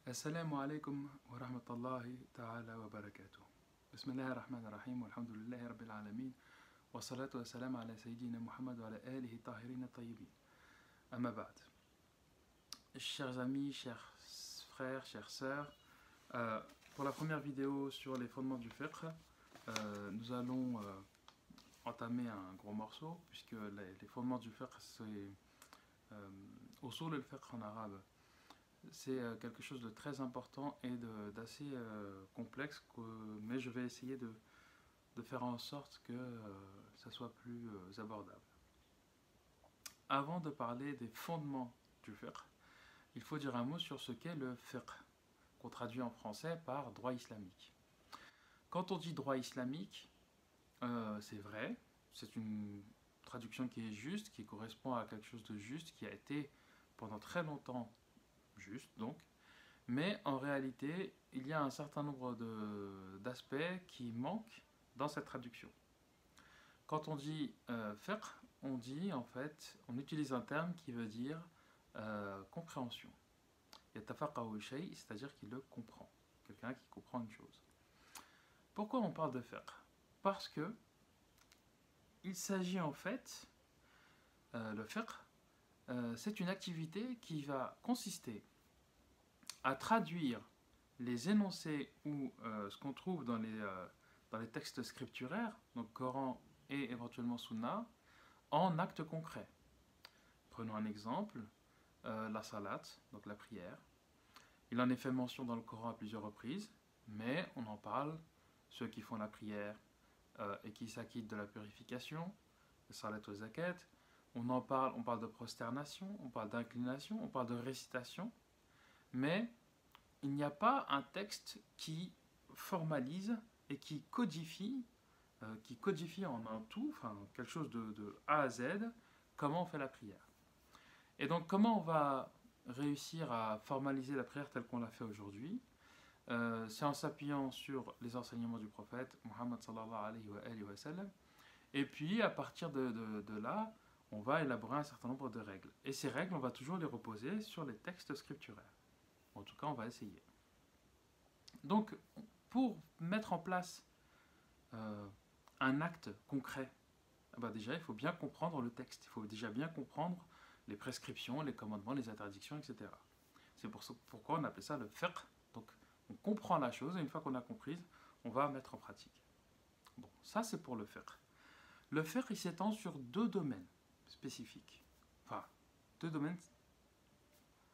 السلام عليكم ورحمة الله تعالى وبركاته. بسم الله الرحمن الرحيم والحمد لله رب العالمين والصلاة والسلام على سيدنا محمد وعلى آله الطاهرين الطيبين. أما بعد. Chers amis, chers frères, chères sœurs, pour la première vidéo sur les fondements du fiqh, nous allons entamer un gros morceau, puisque les fondements du fiqh, c'est usul al-fiqh en arabe. C'est quelque chose de très important et d'assez complexe, mais je vais essayer de faire en sorte que ça soit plus abordable. Avant de parler des fondements du fiqh, il faut dire un mot sur ce qu'est le fiqh, qu'on traduit en français par droit islamique. Quand on dit droit islamique, c'est vrai, c'est une traduction qui est juste, qui correspond à quelque chose de juste, qui a été pendant très longtemps juste, donc, mais en réalité, il y a un certain nombre d'aspects qui manquent dans cette traduction. Quand on dit fiqh, on dit en fait, on utilise un terme qui veut dire compréhension. Yatafaqahu shay, c'est-à-dire qu'il le comprend, quelqu'un qui comprend une chose. Pourquoi on parle de fiqh? Parce que il s'agit en fait, le fiqh, c'est une activité qui va consister à traduire les énoncés ou ce qu'on trouve dans les textes scripturaires, donc Coran et éventuellement Sunna, en actes concrets. Prenons un exemple, la salat, donc la prière. Il en est fait mention dans le Coran à plusieurs reprises, mais on en parle, ceux qui font la prière et qui s'acquittent de la purification, le salat au zakat. On parle de prosternation, on parle d'inclination, on parle de récitation, mais il n'y a pas un texte qui formalise et qui codifie en un tout, enfin quelque chose de A à Z, comment on fait la prière. Et donc comment on va réussir à formaliser la prière telle qu'on l'a fait aujourd'hui? C'est en s'appuyant sur les enseignements du prophète Muhammad sallallahu alayhi wa sallam, et puis à partir de là, on va élaborer un certain nombre de règles. Et ces règles, on va toujours les reposer sur les textes scripturaires. En tout cas, on va essayer. Donc, pour mettre en place un acte concret, déjà, il faut bien comprendre le texte. Il faut déjà bien comprendre les prescriptions, les commandements, les interdictions, etc. C'est pourquoi on appelle ça le fiqh. Donc, on comprend la chose, et une fois qu'on a comprise, on va mettre en pratique. Bon, ça c'est pour le fiqh. Le fiqh, il s'étend sur deux domaines spécifiques, enfin deux domaines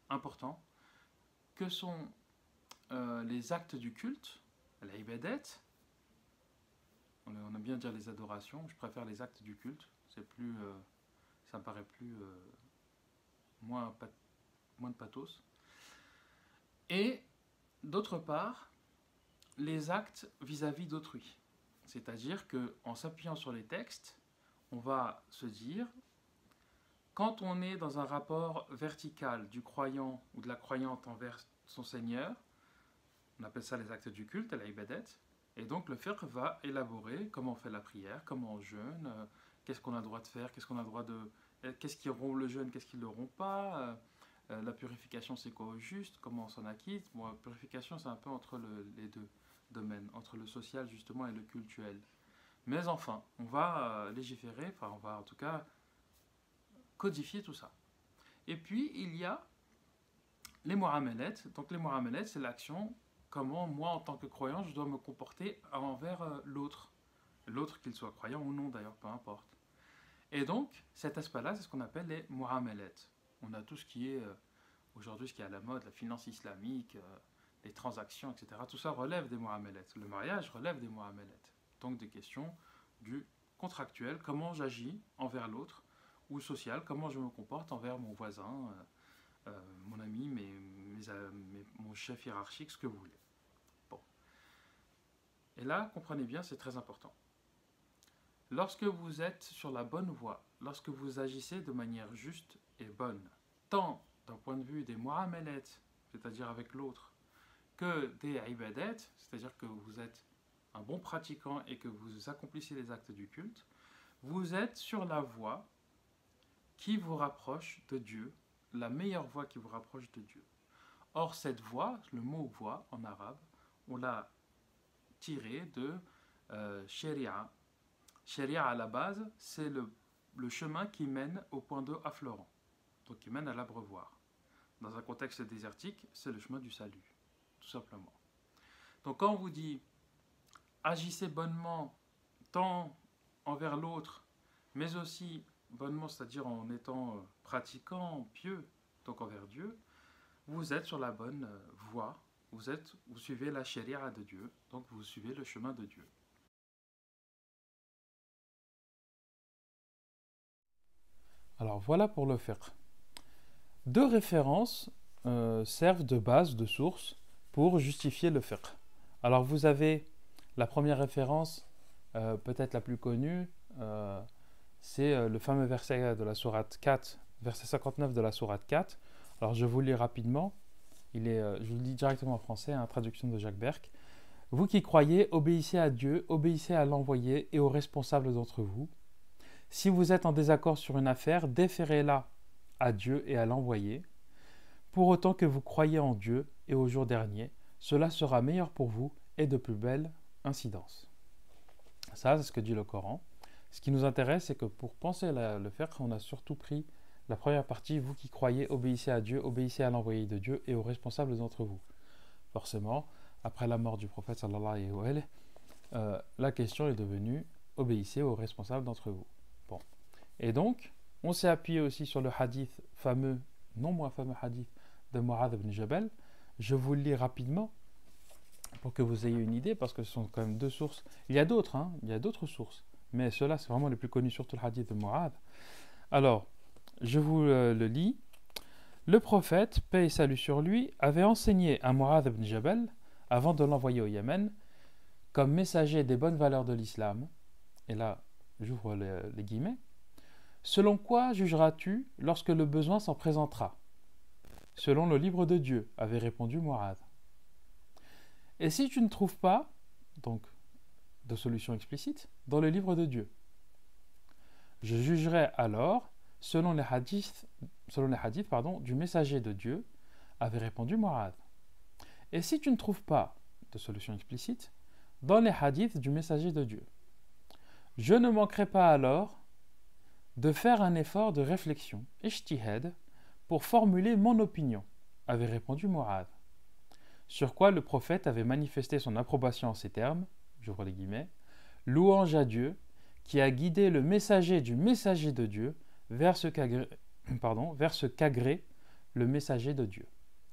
importants, que sont les actes du culte, l'ibadat, on aime bien dire les adorations, je préfère les actes du culte, c'est plus, ça me paraît plus, moins de pathos, et d'autre part, les actes vis-à-vis d'autrui, c'est-à-dire qu'en s'appuyant sur les textes, on va se dire, quand on est dans un rapport vertical du croyant ou de la croyante envers son Seigneur, on appelle ça les actes du culte, l'ibadat, et donc le fiqh va élaborer comment on fait la prière, comment on jeûne, qu'est-ce qu'on a le droit de faire, qu'est-ce qui rompt le jeûne, qu'est-ce qui ne le rompt pas, la purification c'est quoi au juste, comment on s'en acquitte. Bon, la purification c'est un peu entre les deux domaines, entre le social justement et le cultuel. Mais enfin, on va légiférer, enfin on va en tout cas codifier tout ça. Et puis il y a les mu'amalat. Donc les mu'amalat, c'est l'action, comment moi en tant que croyant je dois me comporter envers l'autre. L'autre qu'il soit croyant ou non d'ailleurs, peu importe. Et donc cet aspect-là, c'est ce qu'on appelle les mu'amalat. On a tout ce qui est aujourd'hui, ce qui est à la mode, la finance islamique, les transactions, etc. Tout ça relève des mu'amalat. Le mariage relève des mu'amalat. Donc des questions du contractuel, comment j'agis envers l'autre, ou social, comment je me comporte envers mon voisin, mon ami, mon chef hiérarchique, ce que vous voulez. Bon. Et là, comprenez bien, c'est très important. Lorsque vous êtes sur la bonne voie, lorsque vous agissez de manière juste et bonne, tant d'un point de vue des mu'amalat, c'est-à-dire avec l'autre, que des ibadat, c'est-à-dire que vous êtes un bon pratiquant et que vous accomplissez les actes du culte, vous êtes sur la voie qui vous rapproche de Dieu, la meilleure voie qui vous rapproche de Dieu. Or, cette voie, le mot voie en arabe, on l'a tiré de sharia. Sharia à la base, c'est le chemin qui mène au point d'eau affleurant, donc qui mène à l'abreuvoir. Dans un contexte désertique, c'est le chemin du salut, tout simplement. Donc quand on vous dit agissez bonnement tant envers l'autre, mais aussi bonnement, c'est-à-dire en étant pratiquant, pieux, donc envers Dieu, vous êtes sur la bonne voie, vous suivez la sharia de Dieu, donc vous suivez le chemin de Dieu. Alors voilà pour le fiqh. Deux références servent de base, de source, pour justifier le fiqh. Alors vous avez la première référence, peut-être la plus connue, c'est le fameux verset de la sourate 4, verset 59 de la sourate 4. Alors je vous le lis rapidement, je vous le lis directement en français, traduction de Jacques Berck. Vous qui croyez, obéissez à Dieu, obéissez à l'envoyé et aux responsables d'entre vous. Si vous êtes en désaccord sur une affaire, déférez-la à Dieu et à l'envoyé. Pour autant que vous croyez en Dieu et au jour dernier, cela sera meilleur pour vous et de plus belle incidence. Ça, c'est ce que dit le Coran. Ce qui nous intéresse, c'est que pour penser le fiqh, on a surtout pris la première partie, vous qui croyez, obéissez à Dieu, obéissez à l'envoyé de Dieu et aux responsables d'entre vous. Forcément, après la mort du prophète sallallahu alayhi wa sallam, la question est devenue, obéissez aux responsables d'entre vous. Bon. Et donc, on s'est appuyé aussi sur le hadith fameux, non moins fameux hadith de Mu'adh ibn Jabal. Je vous le lis rapidement pour que vous ayez une idée, parce que ce sont quand même deux sources. Il y a d'autres, il y a d'autres sources, mais ceux-là, c'est vraiment les plus connus, surtout le hadith de Mu'adh. Alors, je vous le lis. Le prophète, paix et salut sur lui, avait enseigné à Mu'adh ibn Jabal, avant de l'envoyer au Yémen, comme messager des bonnes valeurs de l'islam, et là, j'ouvre les guillemets, selon quoi jugeras-tu lorsque le besoin s'en présentera? Selon le livre de Dieu, avait répondu Mu'adh. Et si tu ne trouves pas, donc de solution explicite, dans le livre de Dieu, je jugerai alors selon les hadiths du messager de Dieu, avait répondu Mu'adh. Et si tu ne trouves pas de solution explicite, dans les hadiths du messager de Dieu, je ne manquerai pas alors de faire un effort de réflexion, ijtihad, pour formuler mon opinion, avait répondu Mu'adh. Sur quoi le prophète avait manifesté son approbation en ces termes, j'ouvre les guillemets, louange à Dieu, qui a guidé le messager du messager de Dieu vers ce qu'agrée le messager de Dieu.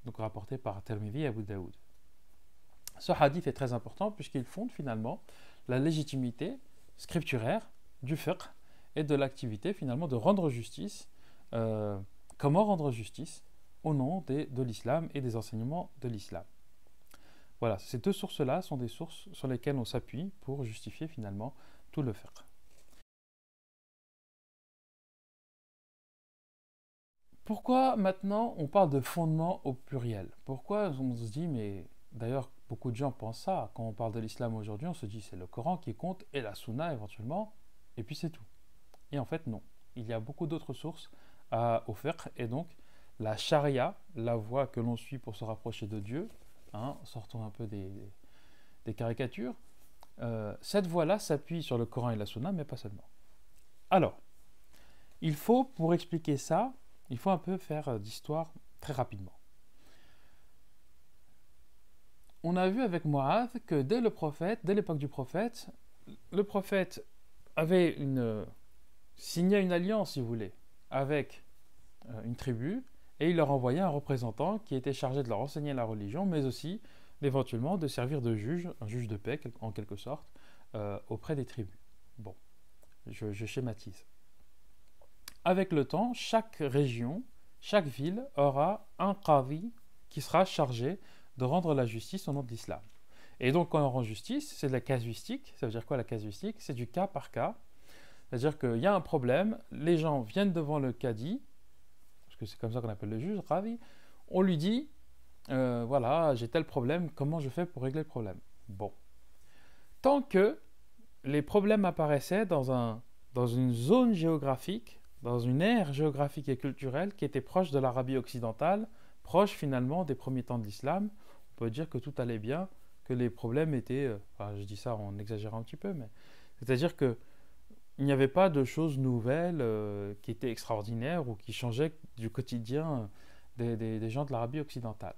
Donc rapporté par Tirmidhi et Abu Daoud. Ce hadith est très important puisqu'il fonde finalement la légitimité scripturaire du fiqh et de l'activité finalement de rendre justice. Comment rendre justice au nom de l'islam et des enseignements de l'islam. Voilà, ces deux sources-là sont des sources sur lesquelles on s'appuie pour justifier finalement tout le fiqh. Pourquoi maintenant on parle de fondement au pluriel? Pourquoi on se dit, mais d'ailleurs beaucoup de gens pensent ça, quand on parle de l'islam aujourd'hui, on se dit c'est le Coran qui compte et la Sunna éventuellement, et puis c'est tout. Et en fait non, il y a beaucoup d'autres sources au fiqh, et donc la charia, la voie que l'on suit pour se rapprocher de Dieu, sortons un peu des caricatures, cette voie-là s'appuie sur le Coran et la Sunna, mais pas seulement. Alors, il faut, pour expliquer ça, il faut un peu faire d'histoire très rapidement. On a vu avec Mu'adh que dès l'époque du prophète, le prophète avait signé une alliance, si vous voulez, avec une tribu, et il leur envoyait un représentant qui était chargé de leur enseigner la religion, mais aussi éventuellement de servir de juge, un juge de paix en quelque sorte, auprès des tribus. Bon, je schématise. Avec le temps, chaque région, chaque ville aura un qadi qui sera chargé de rendre la justice au nom de l'islam. Et donc quand on rend justice, c'est de la casuistique. Ça veut dire quoi la casuistique? C'est du cas par cas. C'est-à-dire qu'il y a un problème, les gens viennent devant le qadi, parce que c'est comme ça qu'on appelle le juge, qadi, on lui dit, voilà, j'ai tel problème, comment je fais pour régler le problème? Bon. Tant que les problèmes apparaissaient dans une zone géographique, dans une aire géographique et culturelle qui était proche de l'Arabie occidentale, proche finalement des premiers temps de l'islam. On peut dire que tout allait bien, que les problèmes étaient, enfin, je dis ça en exagérant un petit peu, mais c'est-à-dire que il n'y avait pas de choses nouvelles qui étaient extraordinaires ou qui changeaient du quotidien des gens de l'Arabie occidentale.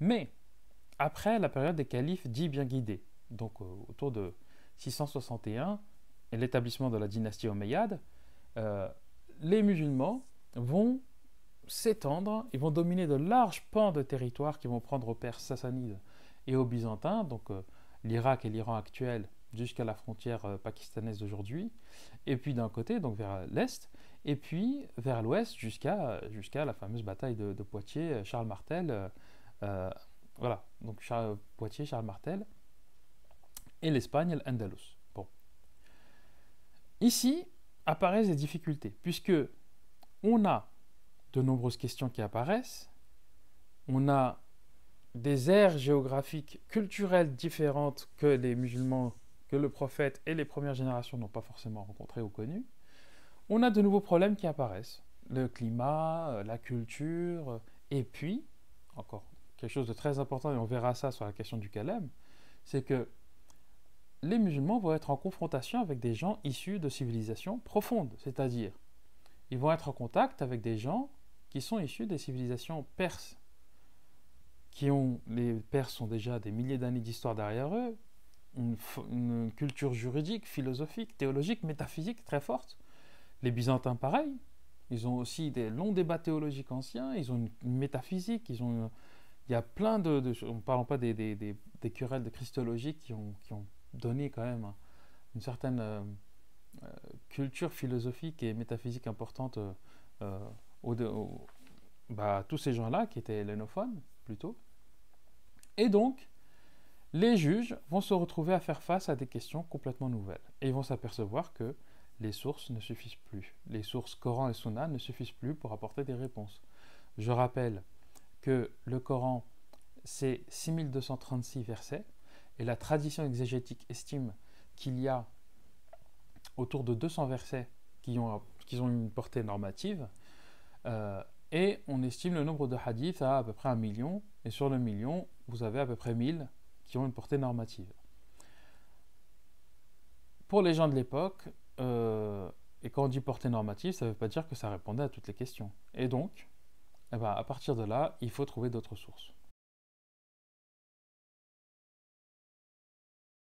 Mais après la période des califes dits bien guidés, donc autour de 661 et l'établissement de la dynastie omeyyade, les musulmans vont s'étendre, ils vont dominer de larges pans de territoire qui vont prendre aux Perses sassanides et aux Byzantins, donc l'Irak et l'Iran actuel jusqu'à la frontière pakistanaise d'aujourd'hui, et puis d'un côté, donc vers l'est, et puis vers l'ouest jusqu'à la fameuse bataille de Poitiers, Charles Martel, voilà, donc Poitiers, Charles Martel, et l'Espagne, l'Andalus. Bon. Ici apparaissent des difficultés, puisque on a de nombreuses questions qui apparaissent, on a des aires géographiques, culturelles différentes que les musulmans, que le prophète et les premières générations n'ont pas forcément rencontrées ou connues. On a de nouveaux problèmes qui apparaissent. Le climat, la culture, et puis, encore quelque chose de très important, et on verra ça sur la question du Calem, c'est que les musulmans vont être en confrontation avec des gens issus de civilisations profondes, c'est-à-dire, ils vont être en contact avec des gens qui sont issus des civilisations perses, les Perses ont déjà des milliers d'années d'histoire derrière eux, une culture juridique, philosophique, théologique, métaphysique très forte. Les Byzantins, pareil, ils ont aussi des longs débats théologiques anciens, ils ont une métaphysique, il y a plein de choses, ne parlons pas des querelles de christologie qui ont donné quand même une certaine culture philosophique et métaphysique importante à tous ces gens-là qui étaient hellénophones plutôt. Et donc, les juges vont se retrouver à faire face à des questions complètement nouvelles. Et ils vont s'apercevoir que les sources ne suffisent plus. Les sources Coran et Sunna ne suffisent plus pour apporter des réponses. Je rappelle que le Coran, c'est 6236 versets, et la tradition exégétique estime qu'il y a autour de 200 versets qui ont une portée normative, et on estime le nombre de hadiths à peu près 1 million, et sur le million, vous avez à peu près 1000 qui ont une portée normative. Pour les gens de l'époque, et quand on dit portée normative, ça ne veut pas dire que ça répondait à toutes les questions. Et donc, à partir de là, il faut trouver d'autres sources.